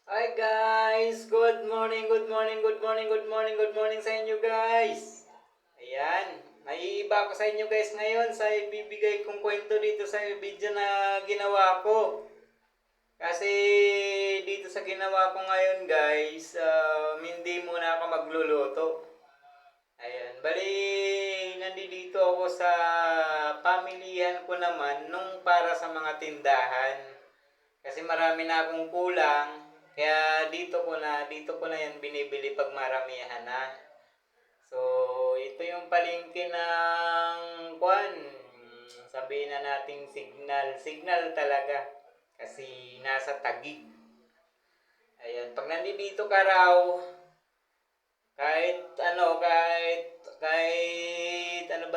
Hi guys! Good morning, good morning, good morning, good morning, good morning sa inyo guys! Ayan, may iba ako sa inyo guys ngayon sa ibibigay kong kwento dito sa video na ginawa ko. Kasi dito sa ginawa ko ngayon guys, hindi muna ako magluluto. Ayan, bali nandito ako sa pamilihan ko naman nung para sa mga tindahan. Kasi marami na akong kulang, kaya dito ko na yan binibili pag maramihan na. So, ito yung palengke ng kwan. Sabihin na nating signal talaga. Kasi nasa Taguig. Ayan, pag nandito ka raw, kahit ano ba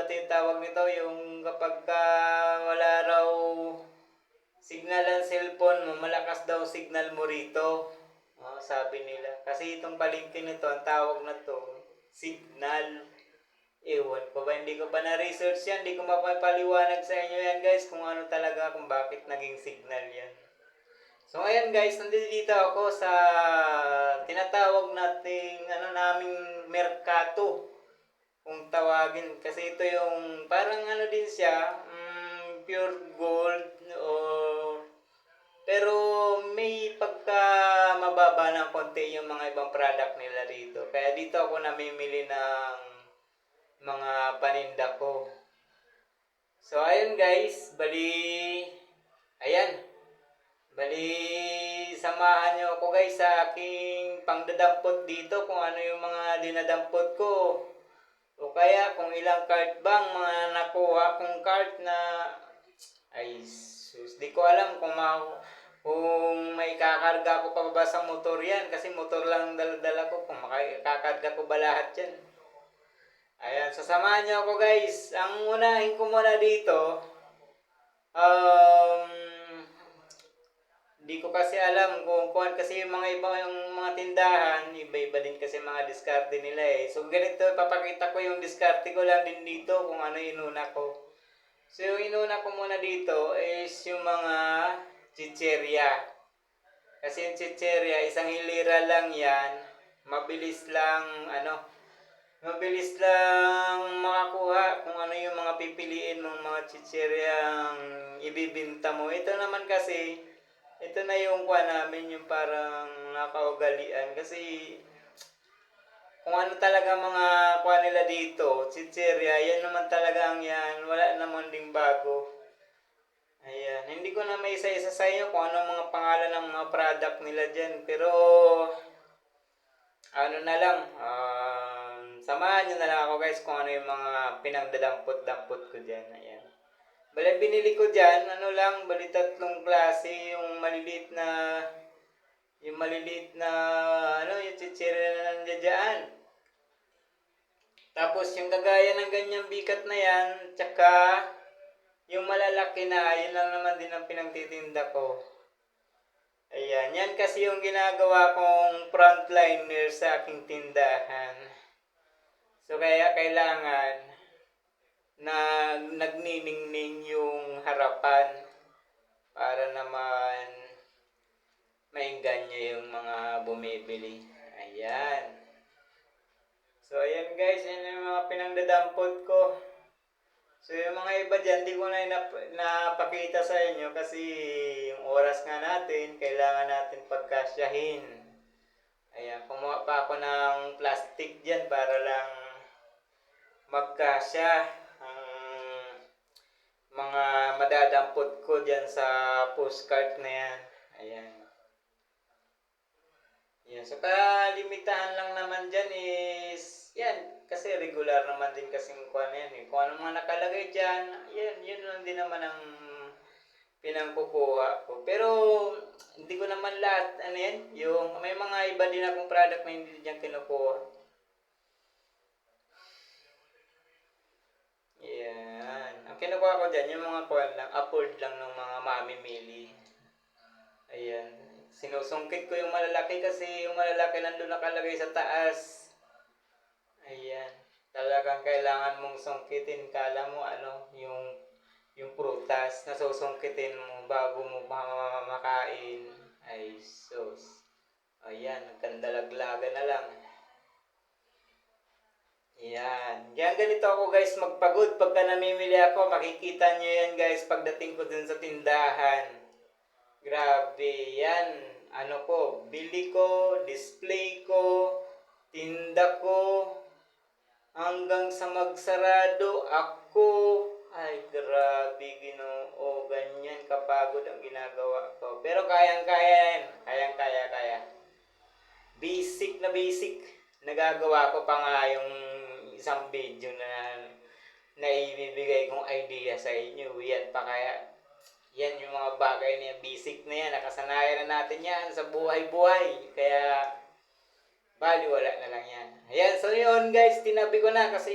tinatawag nito, yung kapag wala raw signal ang cellphone mo, malakas daw signal mo rito. Oh, sabi nila. Kasi itong palengke nito, ang tawag na to, signal. Ewan ko ba, hindi ko pa na-research yan. Hindi ko mapapaliwanag sa inyo yan guys kung ano talaga, kung bakit naging signal yan. So ayan guys, nandito ako sa tinatawag nating naming merkato. Kung tawagin, kasi ito yung parang ano din siya, pure gold or pero may pagka mababa ng konti yung mga ibang product nila rito. Kaya dito ako namimili ng mga paninda ko. So ayun guys, ayan, bali samahan nyo ako guys sa aking pangdadampot dito kung ano yung mga dinadampot ko. O kaya kung ilang cart bang mga nakuha kong cart na ay sus, di ko alam kung may kakarga ko pa ba sa motor yan kasi motor lang dala-dala ko kung makakakarga ko ba lahat yan. Ayan, sasamahan niyo ako guys. Ang unahin ko muna dito, um, di ko kasi alam kung kasi yung mga iba yung mga tindahan, iba-iba din kasi mga diskarte nila eh. So ganito, papakita ko yung diskarte ko lang din dito kung ano inuna ko. So yung inuna ko muna dito is yung mga chicherya. Kasi yung chicherya, isang hilira lang yan. Mabilis lang, mabilis lang makakuha kung ano yung mga pipiliin mong mga chicheryang ibibinta mo. Ito naman kasi, ito na yung kuha namin, yung parang nakaugalian. Kasi kung ano talaga mga kuha nila dito, chicherya, yan naman talaga ang yan. Wala naman ding bago. Ayan, hindi ko na may isa-isa sa inyo kung ano mga pangalan ng mga product nila dyan. Pero, ano na lang, samahan nyo na lang ako guys kung ano yung mga pinagdadampot-dampot ko dyan. Ayan. Bali, binili ko dyan, bali tatlong klase, yung maliliit na, yung chichirya na nandiyan dyan. Tapos, yung kagaya ng ganyang bikat na yan, tsaka, yung malalaki na, yun lang naman din ang pinagtitinda ko. Ayan, yan kasi yung ginagawa kong frontliner sa aking tindahan. So kaya kailangan na nagniningning yung harapan para naman mainggan yung mga bumibili. Ayan. So ayan guys, yan yung mga pinangdadampot ko. So yung mga iba dyan, di ko na napakita sa inyo kasi yung oras nga natin, kailangan natin pagkasyahin. Ayan, kumuha pa ako ng plastic dyan para lang magkasya ang mga madadampot ko dyan sa postcard na yan. Ayan. Yan. So kalimitahan lang naman dyan is, yan, kasi regular naman din kasing kuha na yan eh. Kung ano mga nakalagay dyan, yan, yun lang din naman ang pinangkukuha ko. Pero, hindi ko naman lahat, yung may mga iba din akong product na hindi dyan kinukuha. Yan. Ang kinukuha ko dyan, yung mga kuha lang, afford lang ng mga mamimili. Ayan. Sinusungkit ko yung malalaki kasi yung malalaki nandun nakalagay sa taas. Ayan. Talagang kailangan mong sungkitin. Kala mo yung prutas na susungkitin mo bago mo makain. Ay sus. umaga na lang. Yan. Yan ganito ako guys magpagod. Pagka namimili ako, makikita nyo yan guys pagdating ko dun sa tindahan. Grabe yan. Ano ko, bili ko, display ko, tinda ko, hanggang sa magsarado ako. Ay, grabe Ginoo. Ganyan kapagod ang ginagawa ko. Pero kayang-kaya yan. Kayang-kaya. Basic na basic. Nagagawa ko pa nga yung isang video na ibibigay kong idea sa inyo. Yan pa kaya. Yan yung mga bagay na yan. Basic na yan. Nakasanayan na natin yan sa buhay-buhay. Kaya baliwala na lang yan. Ayan, so yun guys, tinabi ko na kasi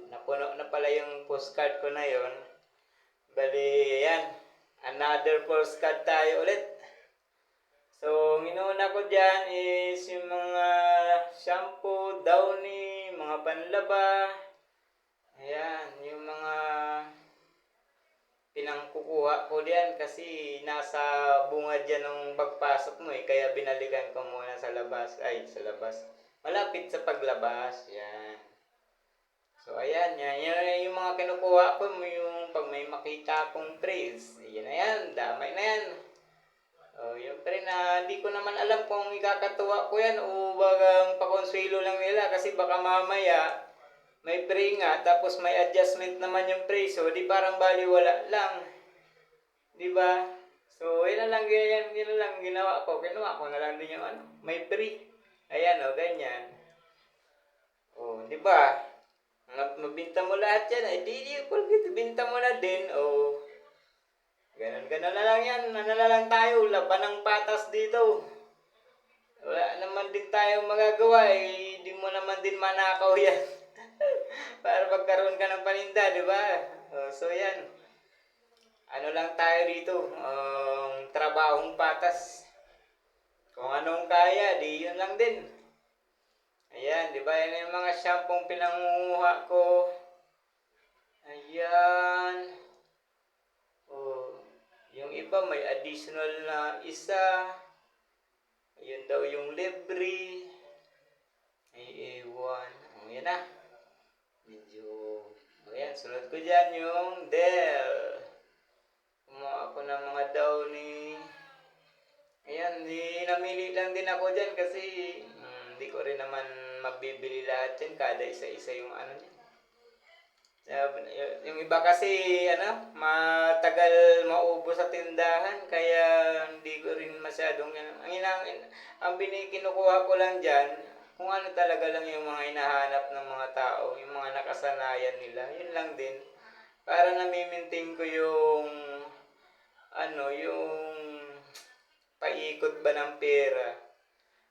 napuno na pala yung postcard ko na yun. Bali, yan. Another postcard tayo ulit. So, inuna ko dyan is yung mga shampoo, downy, mga panlaba. Ayan, yung mga pinangkukuha ko diyan kasi nasa bunga dyan ng pagpasok mo kaya binalikan ko muna sa labas. Malapit sa paglabas. Yan. So, ayan. Yan yung mga kinukuha ko yung pag may makita akong praise. Ayan, damay na yan. Yung pre na di ko naman alam kung ikakatuwa ko yan o bagang pakonsuelo lang nila kasi baka mamaya may pre nga tapos may adjustment naman yung pre so di parang baliwala lang. Di ba? So yun lang ginawa ko. Kinuha ko na lang din yung may pre. Ayan ganyan. Di ba? Mabinta mo lahat yan. Di binta mo na din. Ganon na lang yan. Ano na lang tayo, laban ng patas dito. Wala naman din tayo magagawa di mo naman din manakaw yan. Para magkaroon ka ng paninda, di ba? So yan. Ano lang tayo dito, trabahong patas. Kung anong kaya, di yun lang din. Ayan, di ba? Yan yung mga shampoo pinangunguha ko. Ayan. Yung iba may additional na isa. Ayun daw yung libre. Ay, ewan. Yan na. Medyo. Ayan, sunod ko dyan yung Dell. Kumuha ako ng mga downy. Ayan, namili lang din ako dyan kasi hindi ko rin naman magbibili lahat yan. Kada isa-isa yung niya. Yung iba kasi matagal maubos sa tindahan kaya hindi ko rin masyadong ang kinukuha ko lang diyan kung ano talaga lang yung mga hinahanap ng mga tao, yung mga nakasanayan nila. Yun lang din para na-maintain ko yung yung paikot ba ng pera.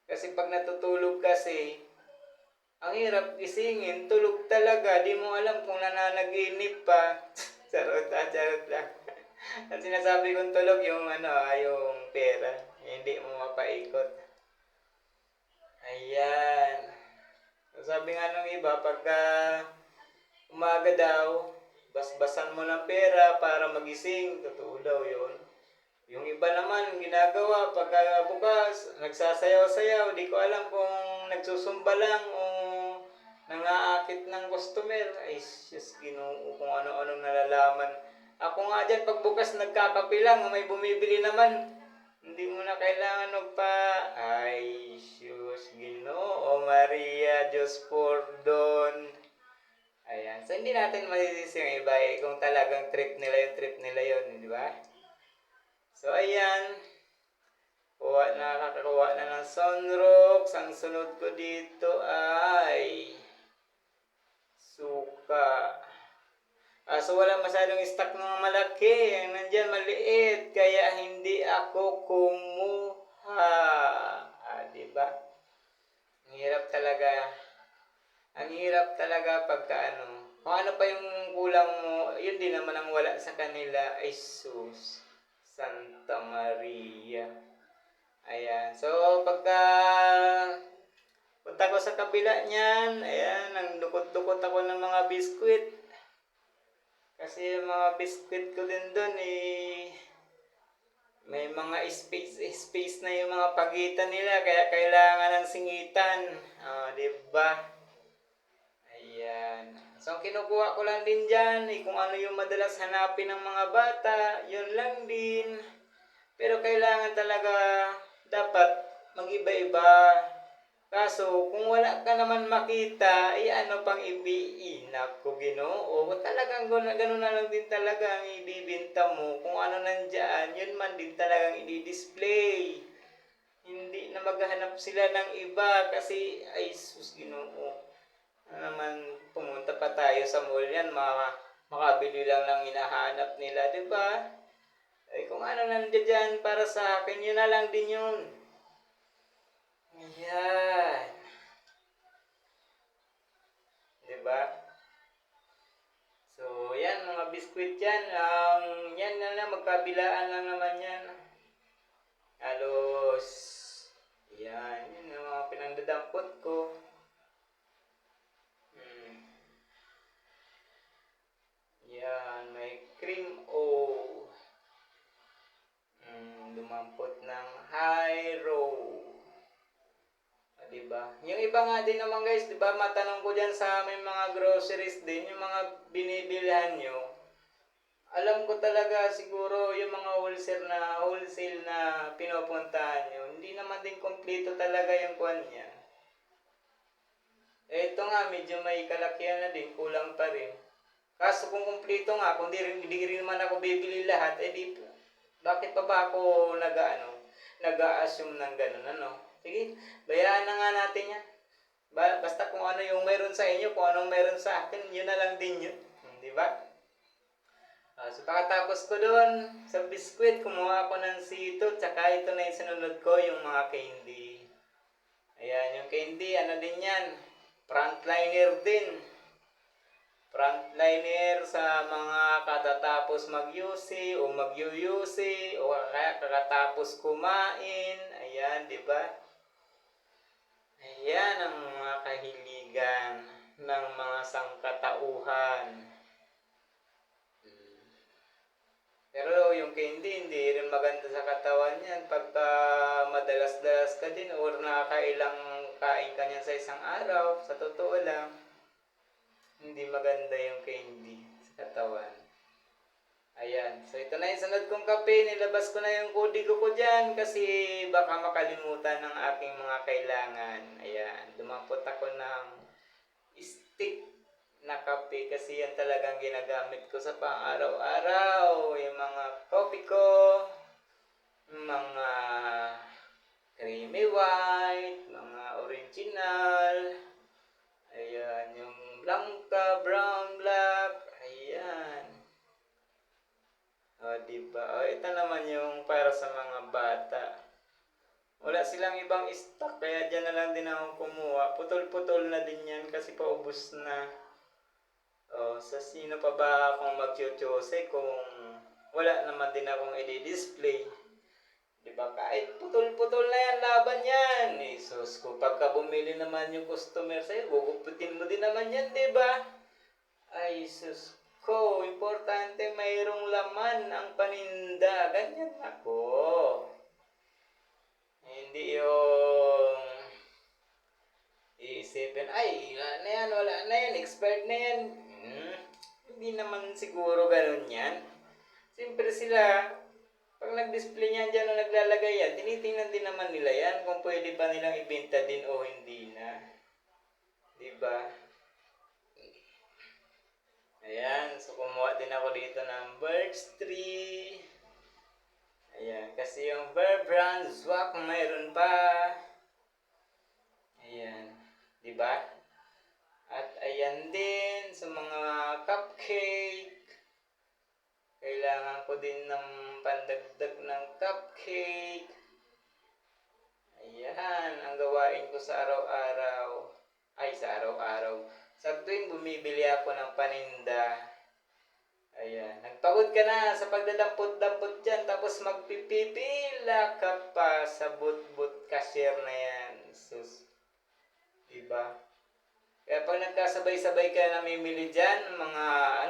Kasi pag natutulog kasi ang hirap gisingin, tulog talaga, di mo alam kung nananaginip pa. Charot lang. Ang sinasabi kong tulog yung yung pera, hindi mo mapaikot. Ayan. Sabi nga nung iba, pagka umaga daw, basbasan mo ng pera para magising, totoo daw yun. Yung iba naman, ginagawa, pagka bukas, nagsasayaw-sayaw, di ko alam kung nagsusumba lang o nangaakit ng customer. Ay, Diyos Ginoo, kung ano-anong nalalaman. Ako nga dyan, pagbukas nagkakape lang, may bumibili naman. Hindi mo na kailangan ay, Diyos Ginoo, Maria, Diyos Pordon. Ayan, so hindi natin masisisi yung iba kung talagang trip nila yun, di ba? So, ayan. Nakakakuha na ng sunrocks. Ang sunod ko dito ay suka. So, wala masyadong stock ng malaki. Ang nandyan maliit. Kaya hindi ako kumuha. Diba? Ang hirap talaga pagka Kung ano pa yung kulang mo, yun din naman ang wala sa kanila. Ay, sus. Santa Maria. Ayan. So, pagka punta ko sa kabila niyan, ayan, nagdukot-dukot ako ng mga biskwit. Kasi yung mga biskwit ko din doon, may mga space na yung mga pagitan nila, kaya kailangan ng singitan. Di ba? Ayan. So, ang kinukuha ko lang din dyan, kung ano yung madalas hanapin ng mga bata, yun lang din. Pero kailangan talaga, dapat mag-iba-iba. Kaso, kung wala ka naman makita, ano pang ibiinak ko, Ginoo? Talagang gano'n na lang din talaga ang ibibinta mo. Kung ano nandyan, yun man din talagang i-display. Hindi na maghahanap sila ng iba kasi, ay sus, Ginoo. Naman, pumunta pa tayo sa mall yan, makabili lang ng hinahanap nila, di ba? Kung ano nandiyan para sa akin, yun na lang din yun. Ayan. Diba? So, yan mga biskwit yan. Yan na magkabilaan lang naman yan. Halos, yan. Yun ang mga pinandadampot ko. Yan, may cream o. Dumampot ng high row. Diba? Yung iba nga din naman guys, diba, matanong ko dyan sa aming mga groceries din, yung mga binibilhan nyo, alam ko talaga siguro yung mga wholesale na pinupuntahan nyo, hindi naman din kompleto talaga yung kwan niya. Ito nga, medyo may kalakihan na din, kulang pa rin. Kaso kung kompleto nga, kung di rin naman ako bibili lahat, bakit pa ba ako nag-a-assume ng ganun, ano? Sige, bayaan na nga natin yan. Basta kung ano yung meron sa inyo, kung anong meron sa akin, yun na lang din yun. Di ba? So pagkatapos ko doon, sa biskwit, kumuha ako ng sito, tsaka ito na yung sinunod ko, yung mga candy. Ayan, yung candy, ano din yan? Frontliner din. Frontliner sa mga katatapos mag-UC o mag-UUC o kaya kakatapos kumain. Ayan, di ba? Ayan ang mga kahiligan ng mga sangkatauhan. Pero yung candy, hindi rin maganda sa katawan yan. Pagka madalas-dalas ka din or nakakailang kain ka niyan sa isang araw, sa totoo lang, hindi maganda yung candy sa katawan. Ayan. So, ito na yung sunod kong kape. Nilabas ko na yung kodigo ko dyan kasi baka makalimutan ng aking mga kailangan. Ayan. Dumampot ako ng stick na kape kasi yan talagang ginagamit ko sa pang-araw-araw. Yung mga coffee ko, mga creamy white, mga original. Ayan. Yung blanca, brown, black. Ayan. Diba? Ito naman yung para sa mga bata. Wala silang ibang stock, kaya dyan na lang din ako kumuha. Putol-putol na din yan kasi paubos na. Sa sino pa ba akong mag-choose kung wala naman din akong i-display. Diba? Kahit putol-putol na yan, laban yan. Sus, kung pagka bumili naman yung customer sa'yo, guguputin mo din naman yan, diba? Ay, sus ko, importante mayroong laman ang paninda. Ganyan ako. Hindi yung iisipin, ay, na yan, wala na yan, expired na yan. Hindi naman siguro ganun yan. Siyempre sila, pag nag-display niyan dyan o naglalagay yan, tinitingnan din naman nila yan kung pwede pa nilang ibenta din o hindi na. Diba? Ayan, so kumuha din ako dito ng birch tree. Ayan, kasi yung Bear Brand Zwak mayroon pa. Ayan, di ba? At ayan din sa mga cupcake. Kailangan ko din ng pandagdag ng cupcake. Ayan, ang gawain ko sa araw-araw. Sa araw-araw. Sa tuwing bumibili ako ng paninda. Ayan, nagpagod ka na sa pagdadampot-dampot dyan, tapos magpipipila ka pa sa but-but cashier na yan. Sus. Diba? Kaya pag nagkasabay-sabay ka namimili dyan, mga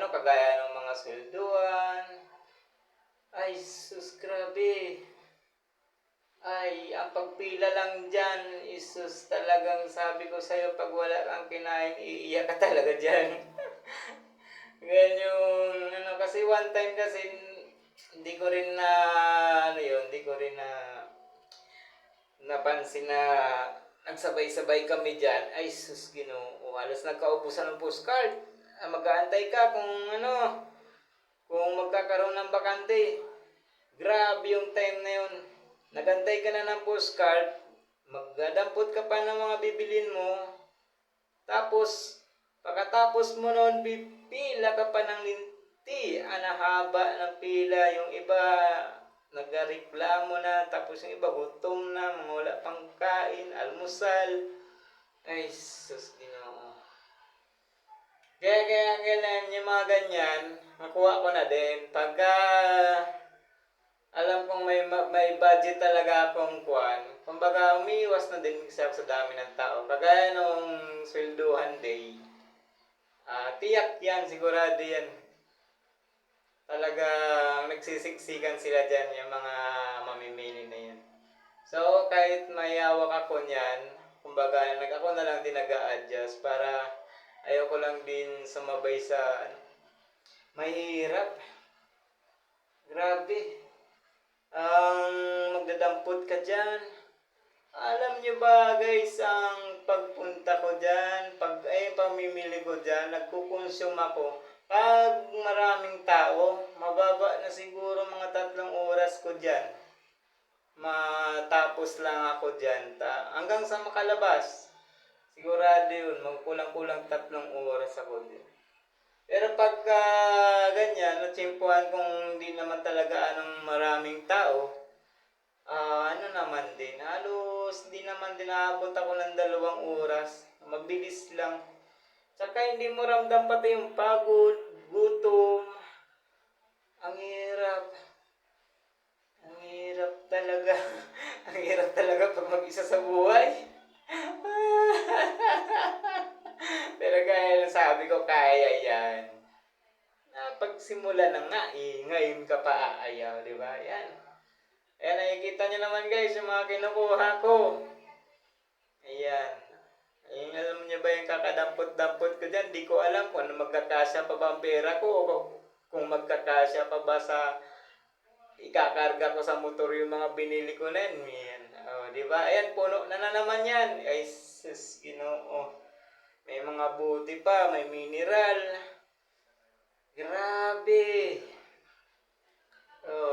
kagaya ng mga swelduan, Ay, sus, grabe. Ay, ang pagpila lang dyan, isus talagang sabi ko sa'yo, pag wala kang kinain, iiyak ka talaga dyan. Ganyan yung, kasi one time kasi, hindi ko rin na, hindi ko rin na, napansin na, nagsabay-sabay kami dyan. Ay, sus, Ginoo, halos nagkaubusan ng postcard. Mag-aantay ka kung magkakaroon ng bakante. Grabe yung time na yun. Nagantay ka na ng postcard, magdadampot ka pa ng mga bibilin mo, tapos, pagkatapos mo nun, pipila ka pa ng linti. Ang haba ng pila, yung iba, nagreklamo na, tapos yung iba, gutom na, mga wala pang kain, almusal. Ay, sus, Ginoo. Kaya kailan yung mga ganyan, makuha ko na din. Pagka alam kong may budget talaga akong kuwan. Kumbaga, umiiwas na din sa dami ng tao. Kagaya nung swelduhan day, tiyak yan, sigurado yan. Talagang nagsisiksikan sila dyan, yung mga mamimili na yan. So, kahit may hawak ako niyan, kumbaga, ako na lang din nag-a-adjust para ayoko lang din sumabay sa mahirap. Grabe. Ang magdadampot ka dyan. Alam nyo ba guys, ang pagpunta ko dyan, pamimili ko dyan, nagkukonsume ako. Pag maraming tao, mababa na siguro mga 3 oras ko dyan. Matapos lang ako dyan. Hanggang sa makalabas. Sigurado yun, magkulang-kulang 3 oras ako dyan. Pero pagka ganyan, natsimpuhan kung hindi naman talaga anong maraming tao, naman din, halos di naman din naabot ako ng 2 oras. Mabilis lang. Tsaka hindi mo ramdam pati yung pagod, gutom. Ang hirap. Ang hirap talaga. Ang hirap talaga pag mag-isa sa buhay. Pero kaya sabi ko, kaya yan. Pagsimula na nga, ngayon ka pa aayaw, di ba? Yan. Ayan, nakikita nyo naman guys, yung mga kinukuha ko. Ayan. Ayan, alam nyo ba yung kakadampot-dampot ko dyan? Di ko alam kung magkakasya pa ba ang pera ko o kung magkakasya pa ba sa ikakarga ko sa motor yung mga binili ko na yan. Ayan. Di ba? Ayan, puno na naman yan. Ay, sus, Ginoo. May mga buti pa, may mineral. Grabe.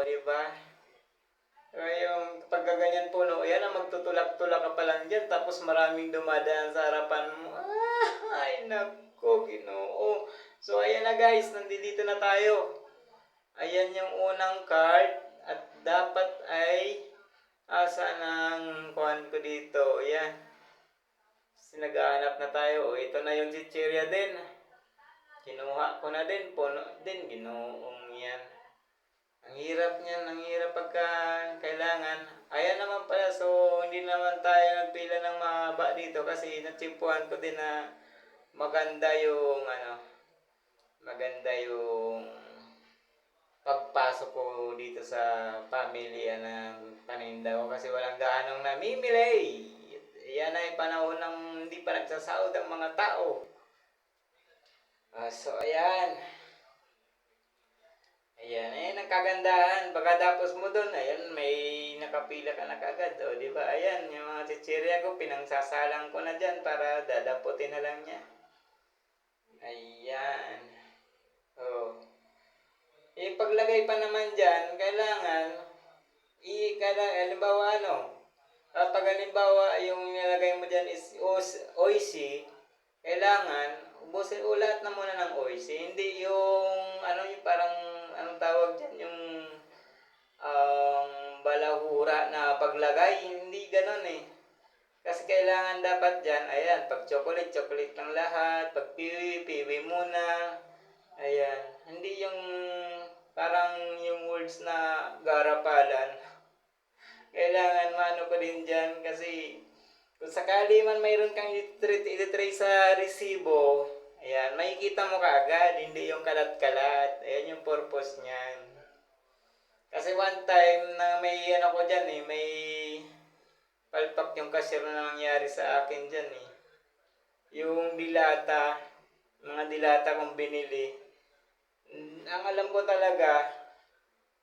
Di ba? Yung pagkaganyan puno, yan ang magtutulak-tulak ka pa lang dyan, tapos maraming dumadaan sa harapan mo. Ay, nako, Ginoo. So, ayan na guys, nandito na tayo. Ayan yung unang card, at dapat ay, asa ng kuhan ko dito. Ayan. Naghahanap na tayo. Ito na yung chichirya din. Kinuha ko na din, puno din, Ginoong yan. Ang hirap niyan, ang hirap pagka kailangan. Ayan naman pala, so hindi naman tayo nagpila ng mahaba dito kasi natsimpuhan ko din na maganda yung pagpasok ko dito sa pamilya ng paninda ko kasi walang gaanong namimili. Yan ay panahon ng hindi pa nagsasahod ang mga tao. So ayan. Ayan ang kagandahan. Pagkatapos mo doon, ayan, may nakapila ka na kagad. Di ba? Ayan, yung mga chichirya ko, pinangsasalang ko na dyan para dadaputin na lang niya. Ayan. Paglagay pa naman dyan, kailangan, halimbawa pag halimbawa yung nilagay mo dyan is oisi, kailangan, ubusin ulat na muna ng oisi. Hindi yung, yung parang, anong tawag dyan, yung balahura na paglagay, hindi ganon eh. Kasi kailangan dapat dyan, ayan, pag chocolate lang lahat, pag piwi muna, ayan. Hindi yung, parang yung words na garapalan. Kailangan mano ko din dyan kasi kung sakali man mayroon kang i-tray sa resibo, ayan, makikita mo kaagad, hindi yung kalat-kalat. Ayan yung purpose niyan. Kasi one time na may ano ko dyan eh, may palpak yung cashier na nangyari sa akin dyan eh. Yung dilata, mga dilata kong binili. Ang alam ko talaga,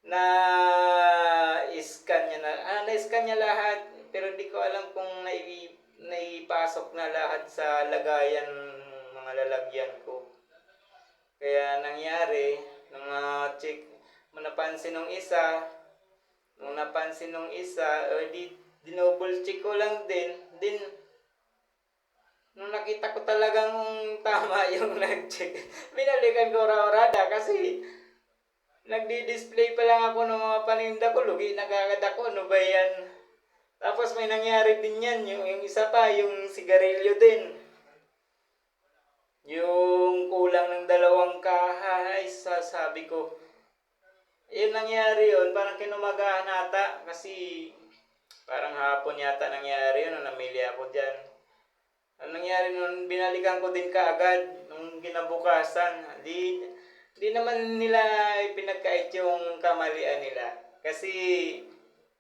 na scan niya na-scan niya lahat, pero hindi ko alam kung naipasok na lahat sa lagayan ng mga lalagyan ko. Kaya nangyari, nung check, nung napansin nung isa, dinouble check ko lang din, nung nakita ko talagang tama yung nag-check, binalikan ko raw-rada kasi nagdi-display pa lang ako ng mga paninda ko, lugi na kagad ako, ano ba yan? Tapos may nangyari din yan, yung isa pa, yung sigarilyo din. Yung kulang ng 2 kaha, ay sabi ko. Yun nangyari yun, parang kinumagahan ata, kasi parang hapon yata nangyari yun, nung namili ako dyan. Ang nangyari nun, binalikan ko din kaagad, nung kinabukasan, di naman nila ipinagkait yung kamalian nila. Kasi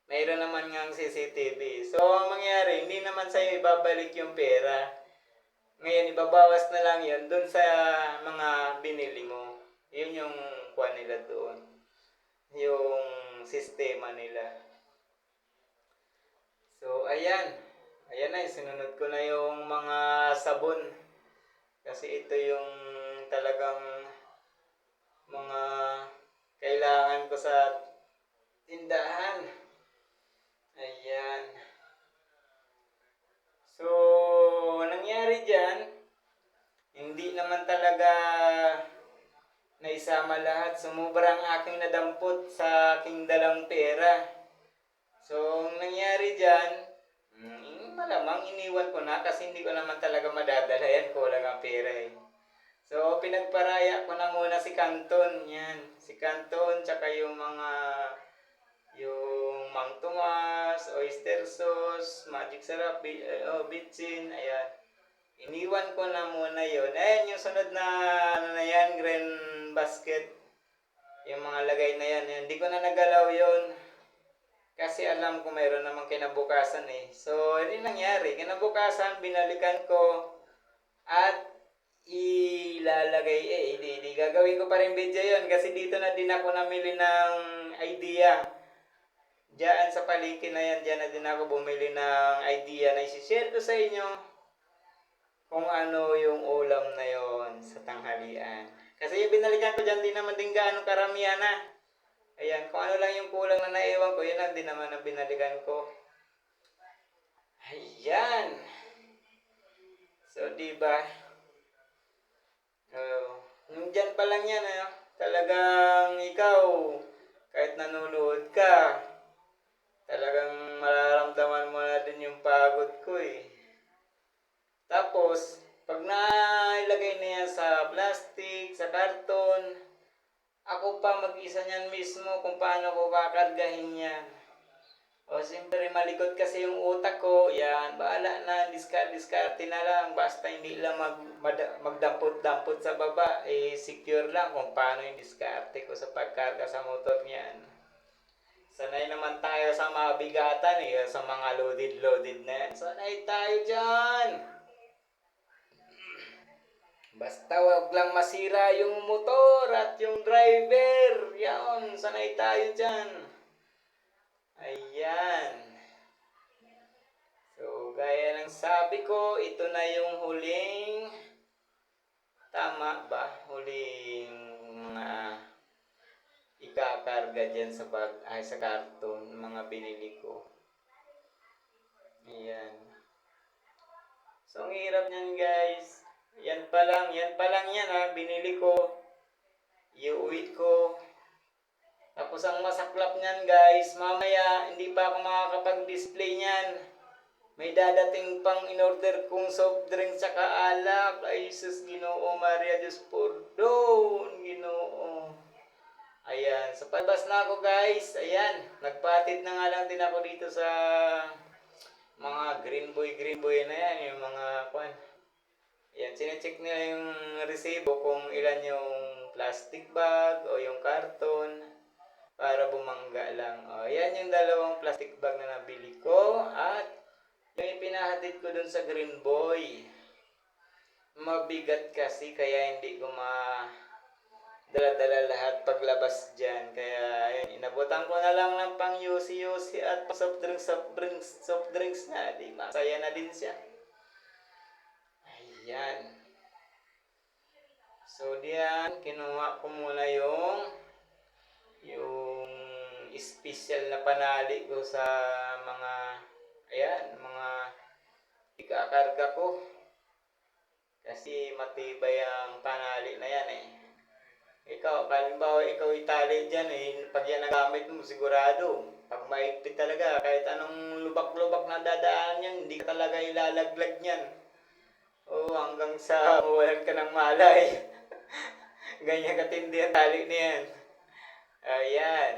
mayroon naman ngang CCTV. So, ang mangyari, hindi naman sa'yo ibabalik yung pera. Ngayon, ibabawas na lang yun dun sa mga binili mo. Yun yung kuha nila doon. Yung sistema nila. So, ayan. Ayan na, sinunod ko na yung mga sabon. Kasi ito yung talagang mga kailangan ko sa tindahan. Ayan. So, nangyari dyan, hindi naman talaga naisama lahat. Sumubra ang aking nadampot sa aking dalang pera. So, ang nangyari dyan, malamang iniwan ko na kasi hindi ko naman talaga madadala yan. Kulang ang pera eh. So, pinagparaya ko na muna si Canton. Yan. Si Canton, tsaka yung Mang Tomas, oyster sauce, magic sarap, bitchin, ayan. Iniwan ko na muna yon. Ayan, yung sunod na, ano na yan, green basket. Yung mga lagay na yan, hindi ko na nagalaw yon. Kasi alam ko mayroon namang kinabukasan eh. So, hindi nangyari. Kinabukasan, binalikan ko at ilalagay hindi gagawin ko pa rin video yon kasi dito na din ako namili ng idea. Diyan sa palengke na yan, diyan na din ako bumili ng idea na isi-share ko sa inyo kung ano yung ulam na yon sa tanghalian. Kasi yung binalikan ko dyan, di naman din gaano karamihan na. Ayan, kung ano lang yung kulang na naiwan ko, yun lang din naman ang binalikan ko. Ayan. So, diba? Nung dyan pa lang yan, talagang ikaw, kahit nanonood ka, talagang mararamdaman mo na din yung pagod ko eh. Tapos, pag nailagay na yan sa plastic, sa karton, ako pa mag-isa niyan mismo kung paano ko kakargahin yan. O siyempre malikot kasi yung utak ko, yan, bahala na, diskarte na lang, basta hindi lang magdampot-dampot sa baba, secure lang kung paano yung diskarte ko sa pagkarga sa motor niyan. Sanay naman tayo sa mga bigatan sa mga loaded na yan. Sanay tayo dyan. Basta wag lang masira yung motor at yung driver. Yan, sanay tayo dyan. Ayan. So, gaya ng sabi ko, ito na yung huling, tama ba? Huling ikakarga dyan sa sa karton, mga binili ko. Ayan. So, ang hirap niyan guys. Yan pa lang yan binili ko. Iuwi ko. Tapos ang masaklap niyan guys, mamaya hindi pa ako makakapag-display niyan. May dadating pang in-order kong soft drink sa alak. Ay, Jesus, Ginoo, Maria, Diyos por doon, Ginoo. Ayan, sa palabas na ako guys. Ayan, nagpatid na nga lang din ako dito sa mga green boy na yan, yung mga kwan. Ayan, sinecheck nila yung resibo kung ilan yung plastic bag o yung karton. para bumangga lang. O, yan yung dalawang plastic bag na nabili ko. At yung ipinahatid ko dun sa Green Boy. Mabigat kasi kaya hindi ko dala-dala lahat paglabas dyan. Kaya ayun, inabutan ko na lang ng pang yusi-yusi at soft drinks na. Di masaya na din siya. Ayan. So diyan, kinuha ko muna yung special na panali ko sa mga, ayan, mga ikakarga ko. Kasi matibay ang panali na yan eh. Ikaw, halimbawa ikaw itali dyan eh, pag yan ang gamit mo sigurado. Pag maigpit talaga, kahit anong lubak-lubak na dadaan yan, hindi ka talaga ilalaglag niyan. O hanggang sa mawalan ka ng malay. Ganyan katindi ang tali niyan. Ayan.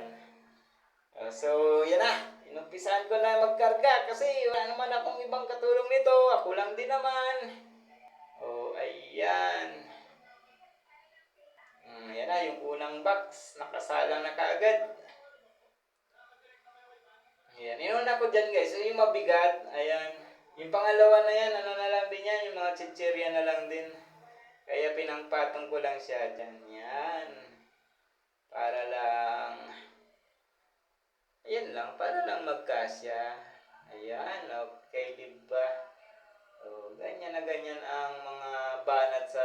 So, yan na. Inumpisahan ko na magkarga kasi wala naman akong ibang katulong nito. Ako lang din naman. Ayan. Yan na, yung unang box. Nakasalang na kaagad. Ayan. Inuna ko dyan guys. So, yung mabigat. Ayan. Yung pangalawa na yan, ano na lang din yan. Yung mga chichirya na lang din. Kaya pinangpatong ko lang siya dyan. Yan. Para lang. Ayan lang. Para lang magkasya. Ayan. Okay, diba? Ganyan na ganyan ang mga banat sa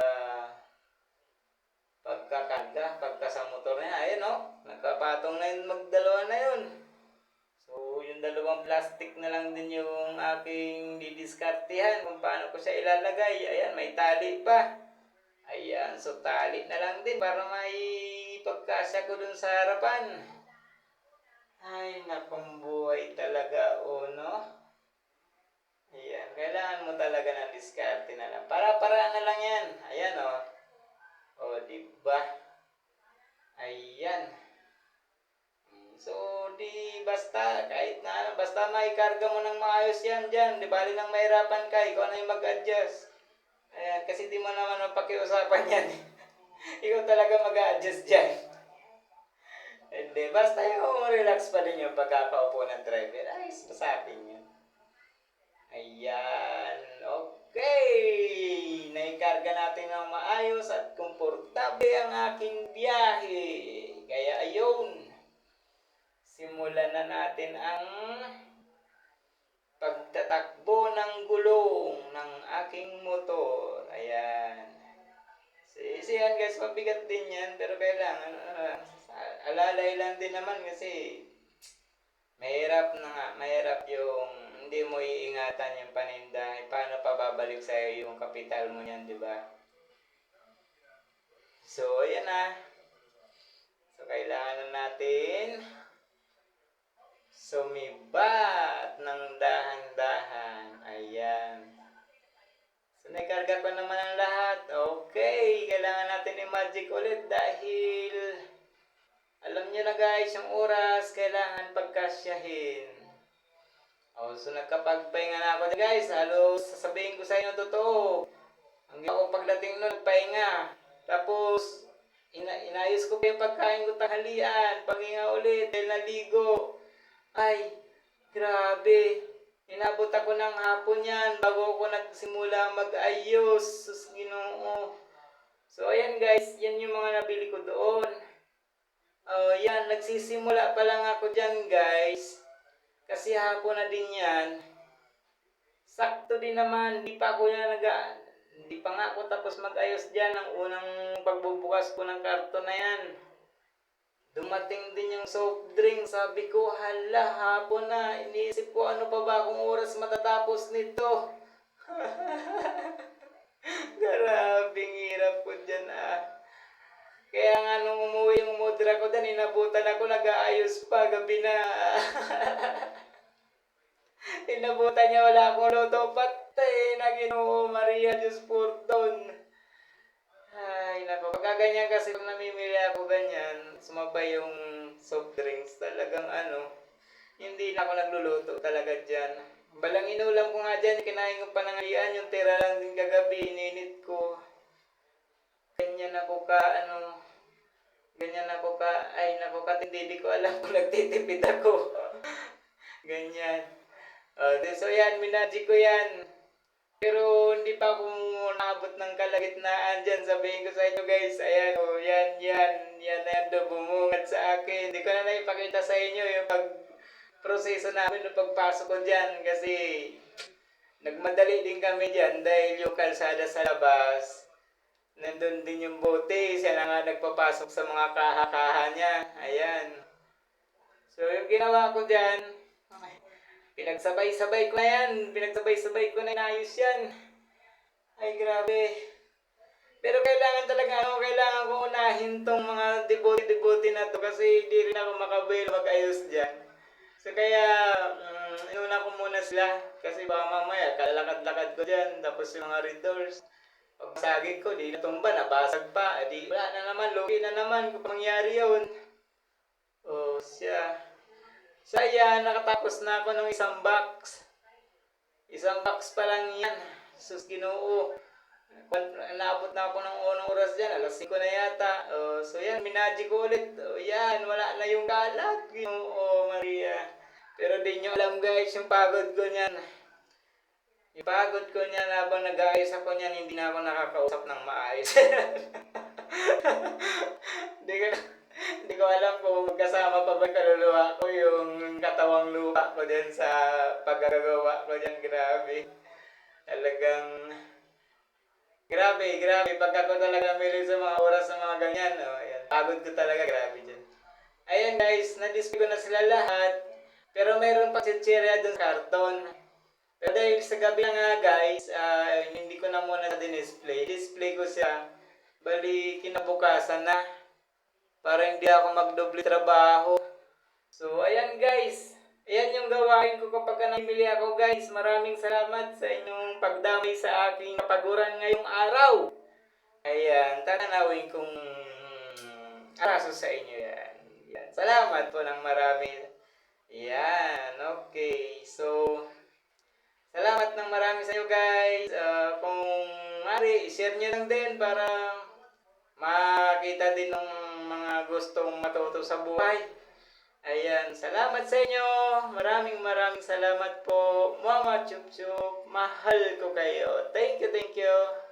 pagkakarga, pagka sa motor na yan. Ayan nagkapatong na yun, magdalawa na yun. So, yung dalawang plastic na lang din yung aking didiskartihan kung paano ko siya ilalagay. Ayan, may tali pa. Ayan, so tali na lang din para may pagkasya ko dun sa harapan. Ay, nakong buhay talaga, no? Ayan, kailangan mo talaga ng diskarte na lang. Para-paraan na lang yan. Ayan, diba? Ayan. So, di basta, kahit na, basta maikarga mo ng maayos yan dyan. Di bali nang mahirapan ka, ikaw na yung mag-adjust. Ayan, kasi di mo naman mapakiusapan yan. Ikaw talaga mag-a-adjust dyan. Hindi, basta yung relax pa din yung pagkakaupo ng driver. Ay, sa akin yun. Ayan, okay. Naikarga natin ng maayos at komportable ang aking biyahe. Kaya ayun, simulan na natin ang pagtatakbo ng gulong ng aking motor. Ayan. Yan guys, mabigat din yan. Pero kailangan, alalay lang din naman kasi mahirap na nga. Mahirap yung hindi mo iingatan yung paninda. Paano pa babalik sa'yo yung kapital mo yan, di ba? So, ayan na. So, kailangan natin sumibat ng dahan-dahan. Ayan. So, naikarga ko naman ang lahat. Okay, kailangan natin i-magic ulit dahil alam nyo na guys, yung oras kailangan pagkasyahin. So nagkapagpahinga na ako guys. Halos sasabihin ko sa inyo totoo. Ang ako pagdating nun, pahinga. Tapos, inayos ko pa yung pagkain ko tanghalian. Paghinga ulit, dahil naligo. Ay, grabe. Inabot ako ng hapon yan bago ako nagsimula mag-ayos. Sus, Ginoo. So, ayan guys. Yan yung mga nabili ko doon. Yan. Nagsisimula pa lang ako dyan guys. Kasi hapon na din yan. Sakto din naman. Hindi pa nga ako tapos mag-ayos dyan. Ang unang pagbubukas ko ng karton na yan. Dumating din yung soft drink. Sabi ko, hala, hapon na. Iniisip ko, ano pa ba kung oras matatapos nito? Grabing hirap ko dyan Kaya nga nung umuwi yung mudra ko dyan, inabutan ako, nag-aayos pa, gabi na. Inabutan niya, wala akong luto, patay na Ginoo Maria, Diyos Purton. Ay, nako, pagka ganyan kasi kung namimili ako ganyan, sumabay yung soft drinks, talagang hindi na ako nagluluto talaga dyan. Balang inulam ko nga dyan, kinain ko pa ng halian, yung tira lang din kagabi, ininit ko. Ganyan ako Ganyan ako ka, ay naku katindi, di ko alam kung nagtitipid ako. Ganyan. So yan, minagic ko yan. Pero hindi pa ako naabot ng kalagitnaan dyan. Sabihin ko sa inyo guys, ayan o, yan na yan daw bumungad sa akin. Hindi ko na naipakita sa inyo yung proseso namin ng pagpasok ko dyan. Kasi nagmadali din kami dyan dahil yung kalsada sa labas, nandun din yung bote. Siya na nga nagpapasok sa mga kaha-kaha niya. Ayan. So yung ginawa ko dyan, pinagsabay-sabay ko na yan. Pinagsabay-sabay ko na inayos yan. Ay, grabe. Pero kailangan talaga, kailangan ko unahin tong mga devote-devote na to kasi hindi rin ako makabail mag-ayos dyan. So kaya, inuna ko muna sila kasi baka mamaya kalalakad-lakad ko dyan. Tapos yung mga red doors, pag masagig ko, di natumba, nabasag pa. Di, wala na naman, lugi na naman kung mangyari yun. Siya. Saya, nakatapos na ako ng isang box. Isang box pa lang yan. Sus, Ginoo. Naabot na ako ng unang oras dyan. Alas 5 na yata. So yan, minagic ko ulit. Yan, wala na yung kalat. Ginoo, Maria. Pero di nyo alam guys, yung pagod ko niyan. Yung pagod ko niyan, habang nag-aayos ako niyan, hindi na ako nakakausap ng maayos. Hindi ko alam kung magkasama pa ba kaluluwa ko yung katawang lupa ko din sa paggagawa ko dyan. Grabe. Talagang grabe. Pag ako talaga milig sa mga oras sa mga ganyan. Ayan. Pagod ko talaga. Grabe dyan. Ayan guys, na-display ko na sila lahat. Pero mayroon pa chichirya dun sa karton. Pero dahil sa gabi na nga guys, hindi ko na muna na-display. Display ko siya. Bali, kinabukasan na. Para hindi ako magdoble trabaho. So, ayan guys. Ayan yung gawain ko kapag namimili ako guys. Maraming salamat sa inyong pagdamay sa aking kapaguran ngayong araw. Ayan, tatanawin kong araso sa inyo yan. Yan. Salamat po ng marami. Yan, okay. So, salamat ng marami sa inyo guys. Kung mari, i-share nyo lang din para makita din ng mga gustong matuto sa buhay. Ayan, salamat sa inyo. Maraming salamat po. Mama Chup Chup, mahal ko kayo. Thank you.